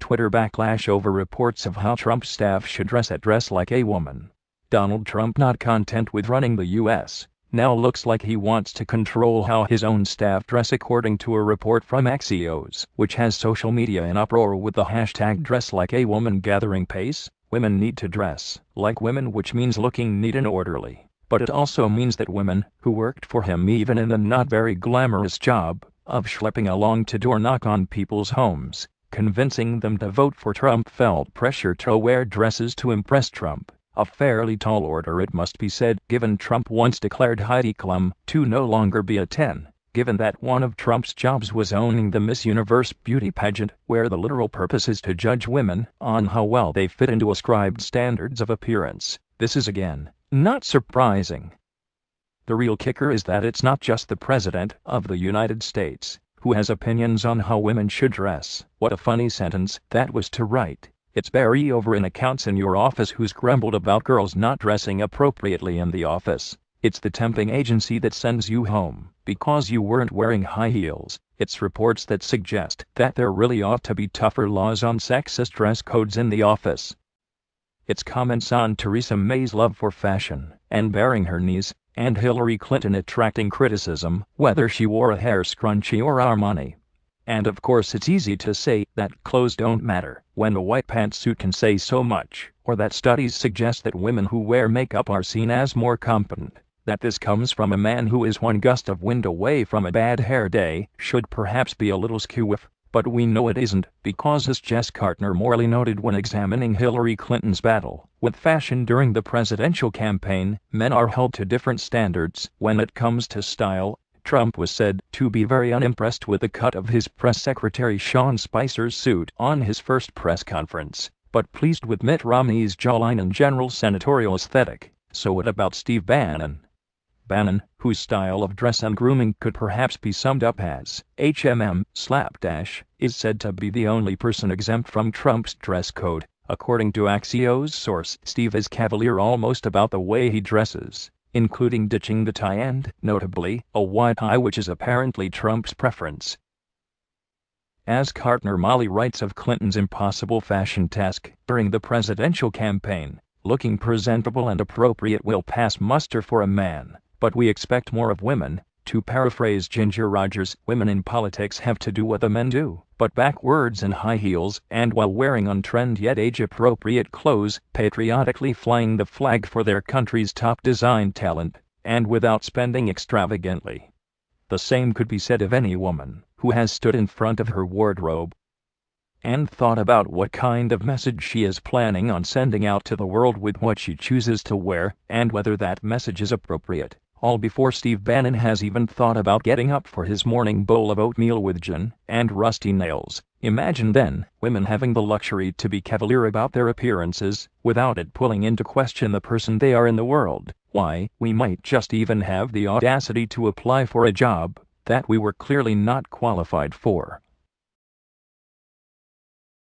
Twitter backlash over reports of how Trump staff should dress at Dress Like a Woman. Donald Trump, not content with running the U.S., now looks like he wants to control how his own staff dress, according to a report from Axios, which has social media in uproar with the hashtag DressLikeAWoman gathering pace. Women need to dress like women, which means looking neat and orderly. But it also means that women who worked for him, even in the not very glamorous job of schlepping along to door knock on people's homes, convincing them to vote for Trump, felt pressure to wear dresses to impress Trump. A fairly tall order, it must be said, given Trump once declared Heidi Klum to no longer be a 10, given that one of Trump's jobs was owning the Miss Universe beauty pageant, where the literal purpose is to judge women on how well they fit into ascribed standards of appearance. This is again not surprising. The real kicker is that it's not just the President of the United States who has opinions on how women should dress. What a funny sentence that was to write. It's Barry over in accounts in your office who's grumbled about girls not dressing appropriately in the office. It's the temping agency that sends you home because you weren't wearing high heels. It's reports that suggest that there really ought to be tougher laws on sexist dress codes in the office. It's comments on Theresa May's love for fashion and baring her knees, and Hillary Clinton attracting criticism whether she wore a hair scrunchie or Armani. And of course it's easy to say that clothes don't matter when a white pantsuit can say so much, or that studies suggest that women who wear makeup are seen as more competent. That this comes from a man who is one gust of wind away from a bad hair day should perhaps be a little skew-if, but we know it isn't, because as Jess Kartner morally noted when examining Hillary Clinton's battle with fashion during the presidential campaign, men are held to different standards when it comes to style. Trump was said to be very unimpressed with the cut of his press secretary Sean Spicer's suit on his first press conference, but pleased with Mitt Romney's jawline and general senatorial aesthetic. So what about Steve Bannon? Bannon, whose style of dress and grooming could perhaps be summed up as slapdash, is said to be the only person exempt from Trump's dress code. According to Axios source, Steve is cavalier almost about the way he dresses, including ditching the tie and, notably, a white tie, which is apparently Trump's preference. As Kartner Molly writes of Clinton's impossible fashion task during the presidential campaign, looking presentable and appropriate will pass muster for a man, but we expect more of women. To paraphrase Ginger Rogers, women in politics have to do what the men do, but backwards in high heels and while wearing on-trend yet age-appropriate clothes, patriotically flying the flag for their country's top design talent, and without spending extravagantly. The same could be said of any woman who has stood in front of her wardrobe and thought about what kind of message she is planning on sending out to the world with what she chooses to wear, and whether that message is appropriate. All before Steve Bannon has even thought about getting up for his morning bowl of oatmeal with gin and rusty nails. Imagine then, women having the luxury to be cavalier about their appearances, without it pulling into question the person they are in the world. Why, we might just even have the audacity to apply for a job that we were clearly not qualified for.